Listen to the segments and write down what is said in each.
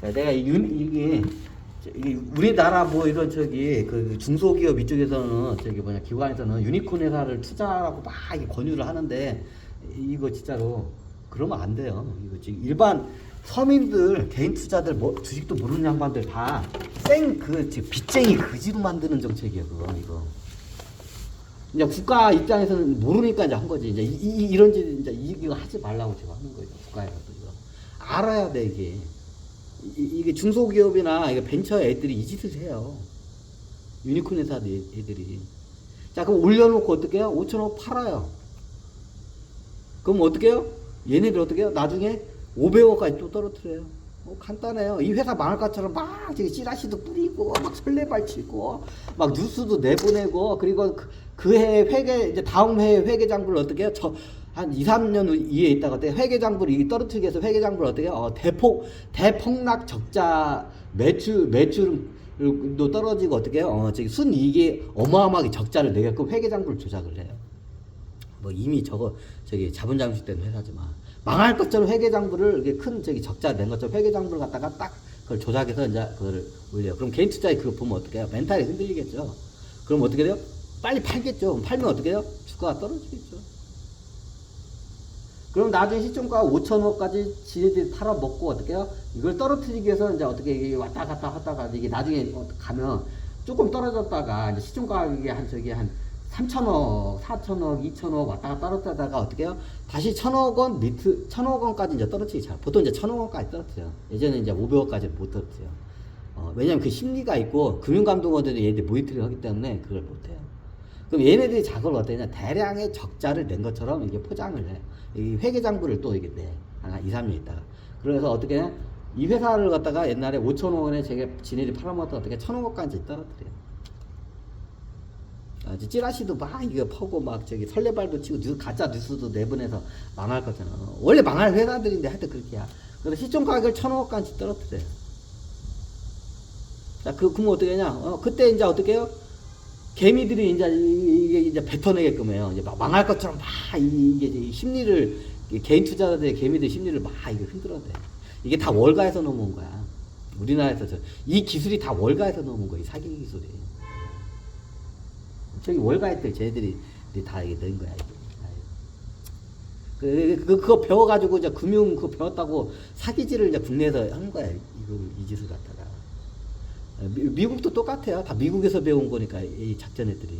자, 내가 이게 우리나라 뭐 이런 그 중소기업 이쪽에서는 기관에서는 유니콘 회사를 투자라고 막 이게 권유를 하는데 이거 진짜로 그러면 안 돼요. 이거 지금 일반 서민들 개인 투자들 주식도 모르는 양반들 다 빚쟁이 그지로 만드는 정책이에요. 이거. 이제 국가 입장에서는 모르니까 이제 한 거지. 이제 이런 짓 이제 이거 하지 말라고 제가 하는 거예요. 국가에서 이거 알아야 돼 이게. 이게 중소기업이나 이게 벤처 애들이 이 짓을 해요. 유니콘 회사 애들이. 자, 그럼 올려놓고 어떻게 해요? 5천억 팔아요. 그럼 어떻게 해요? 얘네들 어떻게 해요? 나중에 500억까지 또 떨어뜨려요. 간단해요. 이 회사 망할 것처럼 막 찌라시도 뿌리고 막 설레발치고 막 뉴스도 내보내고 그리고 그 해 이제 다음 해 회계장부를 어떻게 해요? 한 2, 3년 이에 있다가 회계장부를 떨어뜨리기 위해서 회계장부를 어떻게 해요? 대폭락 적자 매출도 떨어지고 어떻게 해요? 순이익이 어마어마하게 적자를 내게끔 회계장부를 조작을 해요. 뭐 이미 자본 잠식된 회사지만 망할 것처럼 회계장부를 이렇게 큰 적자 낸 것처럼 회계장부를 갖다가 딱 그걸 조작해서 이제 그거를 올려요. 그럼 개인 투자에 그거 보면 어떻게 해요? 멘탈이 흔들리겠죠. 그럼 어떻게 돼요? 빨리 팔겠죠. 팔면 어떻게 해요? 주가가 떨어지겠죠. 그럼 나중에 시총가가 5천억까지 지네들이 팔아먹고 어떻게 해요? 이걸 떨어뜨리기 위해서 이제 어떻게 왔다 갔다 하다가 이게 나중에 가면 조금 떨어졌다가 이제 시총가격이 한 3천억, 4천억, 2천억 왔다 갔다 떨어뜨리다가 어떻게 해요? 다시 1천억 원까지 이제 떨어뜨리기 잘. 보통 이제 1천억 원까지 떨어뜨려요. 예전에 이제 500억까지 못 떨어뜨려요. 왜냐면 그 심리가 있고 금융감독원들이 얘들 모니터링 하기 때문에 그걸 못 해요. 그럼 얘네들이 작업을 어떻게 하냐? 대량의 적자를 낸 것처럼 이게 포장을 해. 이 회계장부를 또 이게 내. 한 2, 3년 있다가. 그래서 어떻게 해? 이 회사를 갖다가 옛날에 5천억 원에 지네들이 팔아먹었다 어떻게 1천억 원까지 떨어뜨려요. 찌라시도 막 이거 퍼고 막 설레발도 치고 가짜 뉴스도 내보내서 망할 거잖아. 원래 망할 회사들인데 하여튼 그렇게야. 그래서 시총 가격을 1,000억까지 떨어뜨려요. 자, 그럼 어떻게 하냐? 그때 이제 어떻게 해요? 개미들이 이제 뱉어내게끔 해요. 이제 막 망할 것처럼 막 이게 심리를, 개인 투자자들의 개미들 심리를 막 이게 흔들어대. 이게 다 월가에서 넘어온 거야. 우리나라에서 이 기술이 다 월가에서 넘어온 거야. 이 사기 기술이. 저기 월가했들 쟤들이 다 이게 넣은 거야. 그거 배워가지고 이제 금융 그거 배웠다고 사기질을 이제 국내에서 하는 거야. 이 짓을 갖다가. 미국도 똑같아요. 다 미국에서 배운 거니까 이 작전 애들이.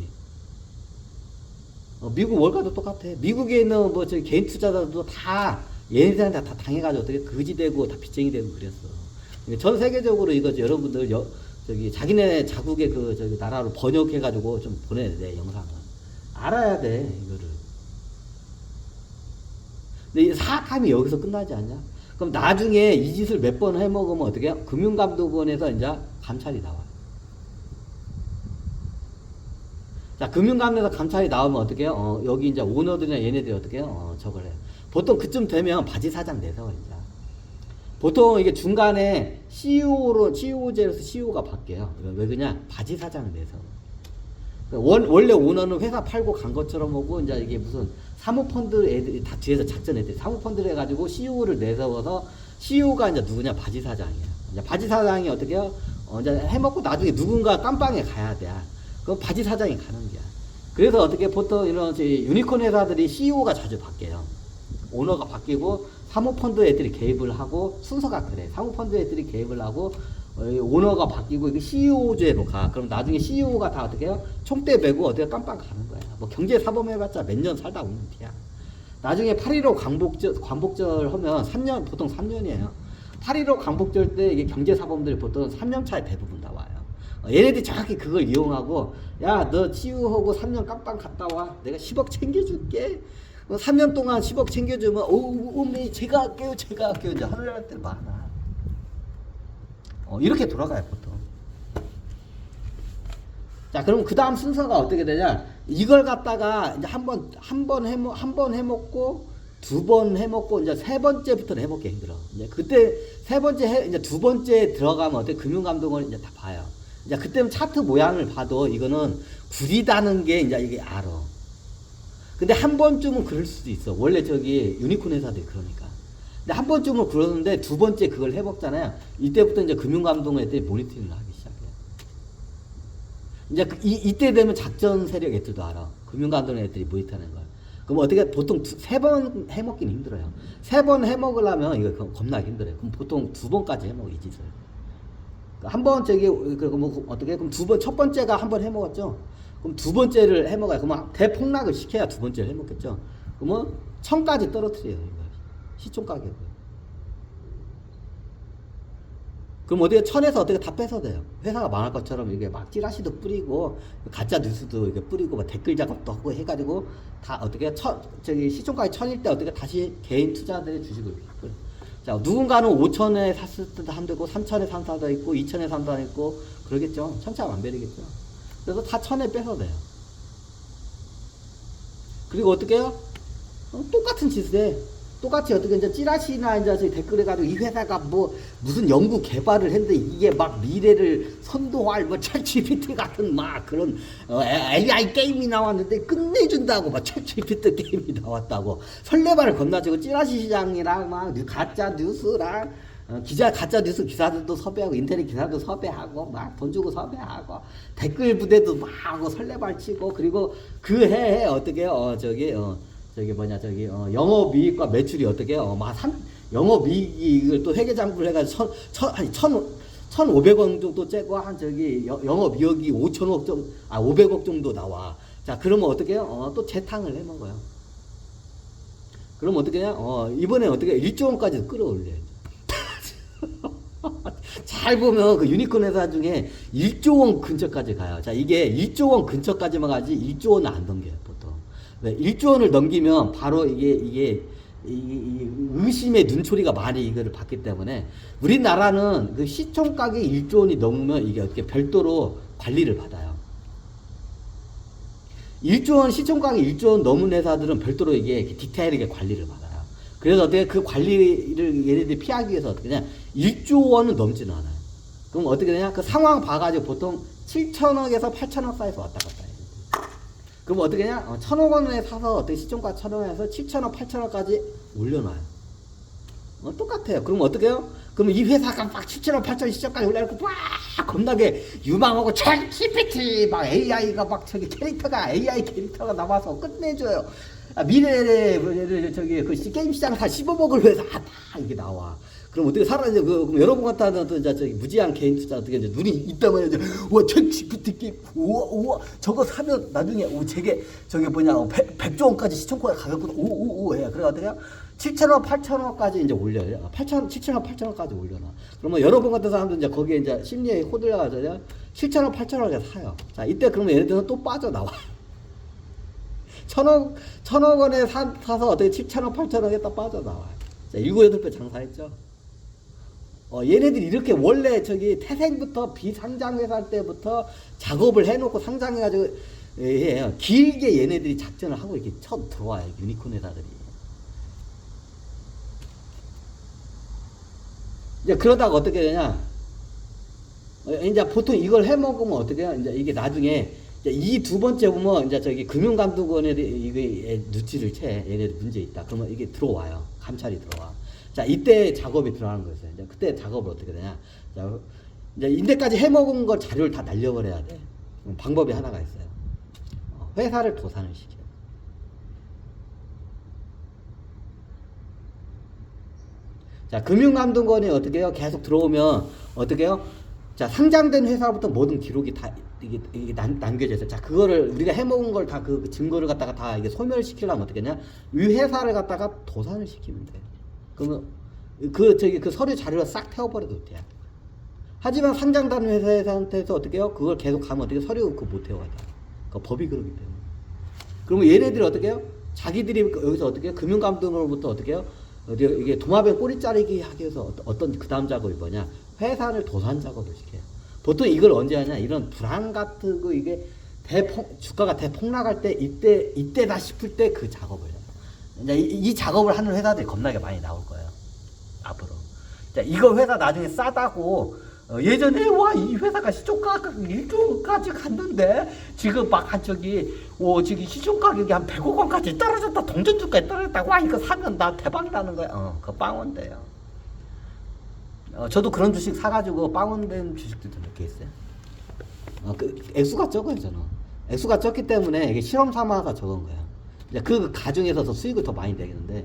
미국 월가도 똑같아. 미국에 있는 뭐 저기 개인 투자자들도 다 얘네들한테 다 당해가지고 어떻게 거지되고 다 빚쟁이 되고 그랬어. 전 세계적으로 이거 여러분들 자기네 자국의 나라로 번역해가지고 좀 보내야 돼, 영상을. 알아야 돼, 이거를. 근데 이 사악함이 여기서 끝나지 않냐? 그럼 나중에 이 짓을 몇 번 해먹으면 어떻게 해요? 금융감독원에서 이제 감찰이 나와요. 자, 금융감독원에서 감찰이 나오면 어떻게 해요? 여기 이제 오너들이나 얘네들이 어떻게 해요? 저걸 해요. 보통 그쯤 되면 바지사장 내세워, 이제. 보통 이게 중간에 CEO제로서 CEO가 바뀌어요. 왜 그러냐? 바지사장을 내서. 원래 오너는 회사 팔고 간 것처럼 오고, 이제 이게 무슨 사모펀드 애들이 다 뒤에서 작전 애들이 사모펀드를 해가지고 CEO를 내세워서 CEO가 이제 누구냐? 바지사장이야. 이제 바지사장이 어떻게 해요? 이제 해먹고 나중에 누군가 깜빵에 가야 돼. 그럼 바지사장이 가는 거야. 그래서 어떻게 보통 이런 유니콘 회사들이 CEO가 자주 바뀌어요. 오너가 바뀌고, 사모펀드 애들이 개입을 하고, 순서가 그래. 사모펀드 애들이 개입을 하고, 오너가 바뀌고, 이게 CEO제로 가. 그럼 나중에 CEO가 다 어떻게 해요? 총대 메고 어떻게 깜빵 가는 거야. 뭐 경제사범 해봤자 몇 년 살다 오는 티야. 나중에 8.15 광복절 하면 3년, 보통 3년이에요. 8.15 광복절 때 이게 경제사범들이 보통 3년 차에 대부분 나와요. 얘네들이 정확히 그걸 이용하고, 야, 너 CEO하고 3년 깜빵 갔다 와. 내가 10억 챙겨줄게. 3년 동안 10억 챙겨주면, 어머니, 제가 할게요. 이제 하는 애들 많아. 이렇게 돌아가요, 보통. 자, 그럼 그 다음 순서가 어떻게 되냐? 이걸 갖다가 이제 한 번 해먹고, 2번 해먹고, 이제 3번째부터는 해먹기 힘들어. 이제 그때 이제 2번째 들어가면 어때? 금융감독원이 이제 다 봐요. 이제 그때는 차트 모양을 봐도 이거는 구리다는 게 이제 이게 알아. 근데 한 번쯤은 그럴 수도 있어. 원래 유니콘 회사들이 그러니까. 근데 한 번쯤은 그러는데 두 번째 그걸 해먹잖아요. 이때부터 이제 금융감독 애들이 모니터링을 하기 시작해요. 이제 이때 되면 작전 세력 애들도 알아. 금융감독 애들이 모니터하는 걸. 그럼 어떻게 보통 세 번 해먹기는 힘들어요. 세 번 해먹으려면 이거 겁나 힘들어요. 그럼 보통 두 번까지 해먹어 이 짓을. 한 번 저기 뭐 어떻게 그럼 두 번 첫 번째가 한 번 해먹었죠. 그럼 두 번째를 해먹어요. 그러면 대폭락을 시켜야 두 번째를 해먹겠죠. 그러면 1000까지 떨어뜨려요. 시총 가격을. 그럼 어떻게 1000에서 어떻게 다 뺏어대요. 회사가 망할 것처럼 이게 막 찌라시도 뿌리고 가짜 뉴스도 이게 뿌리고 막 댓글 작업도 하고 해가지고 다 어떻게 저기 시총가격 1000일 때 어떻게 다시 개인 투자들의 주식을 자 누군가는 5000에 샀을 때도 한 되고 3000에 산 사도 있고 2000에 산 사도 있고 그러겠죠. 천차만별이겠죠. 그래서 다 1000에 뺏어대요. 그리고 어떻게 해요? 똑같은 짓을 해. 똑같이 어떻게 이제 찌라시나 이제 댓글 해가지고 이 회사가 뭐 무슨 연구 개발을 했는데 이게 막 미래를 선도할 뭐 챗GPT 같은 막 그런 AI 게임이 나왔는데 끝내준다고 막 챗GPT 게임이 나왔다고 설레발을 겁나지고 찌라시 시장이랑 막 가짜 뉴스랑 가짜 뉴스 기사들도 섭외하고 인터넷 기사도 섭외하고 막 돈 주고 섭외하고 댓글 부대도 막 하고 설레발 치고 그리고 그 해에 어떻게 영업이익과 매출이 어떻게 영업이익을 또 회계장부를 해가지고 1,500원 정도 째고 한 영업이익이 5천억 정도 500억 정도 나와. 자 그러면 어떻게 해요? 또 재탕을 해먹어요. 그럼 어떻게 해요? 이번에 어떻게 1조 원까지 끌어올려요. 잘 보면 그 유니콘 회사 중에 1조 원 근처까지 가요. 자 이게 1조 원 근처까지만 가지 1조 원은 안 넘겨요. 1조 원을 넘기면 바로 이게 의심의 눈초리가 많이 이거를 받기 때문에 우리나라는 그 시총 가격이 1조 원이 넘으면 이게 어떻게 별도로 관리를 받아요. 1조 원 시총 가격 1조 원 넘은 회사들은 별도로 이게 디테일하게 관리를 받아요. 그래서 어떻게 그 관리를 얘네들이 피하기 위해서 어떻게 그냥 1조 원은 넘지는 않아요. 그럼 어떻게 되냐? 그 상황 봐가지고 보통 7천억에서 8천억 사이에서 왔다 갔다 해요. 그럼 어떻게 하냐? 1,000억 원에 사서 어떻게 시총가 1,000원에서 7천억, 8천억까지 올려놔요. 똑같아요. 그럼 어떻게 해요? 그럼 이 회사가 막 7천억, 8천억 시총까지 올려놓고 막 겁나게 유망하고 챗GPT 막 AI가 막 AI 캐릭터가 나와서 끝내줘요. 미래에 그 게임 시장 다 씹어먹을 회사 다 이게 나와. 그럼 어떻게 살아야 그럼 여러분 같다는 또 이제 무지한 개인 투자 어떻게 이제 눈이 있다면 이제 챗GPT 게임 우와 저거 사면 나중에 저게 100조 원까지 시총가 가격보다 해. 그래 어떻게 해요? 7천억 8천억까지 이제 올려요. 7천억 8천억까지 올려놔. 그러면 여러분 같은 사람들 이제 거기에 이제 심리에 호들려가지고 7천억 8천억에 사요. 자 이때 그러면 얘네들은 또 빠져나와. 1,000억 원에 사서 어떻게 7천억 8천억에 딱 빠져나와요. 자 7, 8배 장사했죠. 얘네들이 이렇게 원래 태생부터 비상장 회사 때부터 작업을 해놓고 상장해가지고 길게 얘네들이 작전을 하고 이렇게 처음 들어와요. 유니콘 회사들이. 이제 그러다가 어떻게 되냐? 이제 보통 이걸 해먹으면 어떻게 해요? 이제 이게 나중에 이 두 번째 보면 이제 금융감독원에 이게 누치를 채 얘네들 문제 있다. 그러면 이게 들어와요. 감찰이 들어와. 자, 이때 작업이 들어가는 거였어요. 이제 그때 작업을 어떻게 되냐. 자, 이제 인데까지 해먹은 걸 자료를 다 날려버려야 돼. 방법이 하나가 있어요. 회사를 도산을 시켜요. 자, 금융감독원이 어떻게 해요? 계속 들어오면 어떻게 해요? 자, 상장된 회사부터 모든 기록이 다 이게 남겨져 있어요. 자, 그거를 우리가 해먹은 걸 다 그 증거를 갖다가 다 이게 소멸시키려면 어떻게 하냐? 이 회사를 갖다가 도산을 시키면 돼. 그러면 그 서류 자료를 싹 태워버려도 돼요. 하지만 상장단 회사한테서 어떻게 해요? 그걸 계속 가면 어떻게 서류 못 태워가요. 그 법이 그러기 때문에. 그러면 얘네들이 어떻게 해요? 자기들이 여기서 어떻게 해요? 금융감독으로부터 어떻게 해요? 이게 도마뱀 꼬리 자르기 하기 위해서 어떤 그 다음 작업이 뭐냐? 회사를 도산 작업을 시켜요. 보통 이걸 언제 하냐? 이런 불황 같은 거 이게 주가가 대폭락할 때 이때다 싶을 때 그 작업을 해요. 이제 이 작업을 하는 회사들이 겁나게 많이 나올 거예요. 앞으로. 자, 이거 회사 나중에 싸다고 예전에 와 이 회사가 시총가 1조까지 갔는데 지금 막 한 지금 시총 가격이 한 100억 원까지 떨어졌다. 동전주가에 떨어졌다. 와 이거 사면 나 대박 나는 거야. 그 빵원대요. 저도 그런 주식 사가지고 빵원된 주식들도 몇 개 있어요. 그 액수가 적어요 저는. 액수가 적기 때문에 이게 실험 삼아서 적은 거예요. 이제 그 가중에서 수익을 더 많이 내겠는데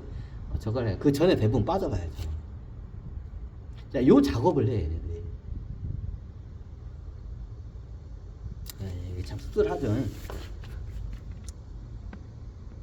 저걸 해. 그 전에 대부분 빠져봐야죠. 자, 요 작업을 해 얘네들이. 이게 참 씁쓸하죠.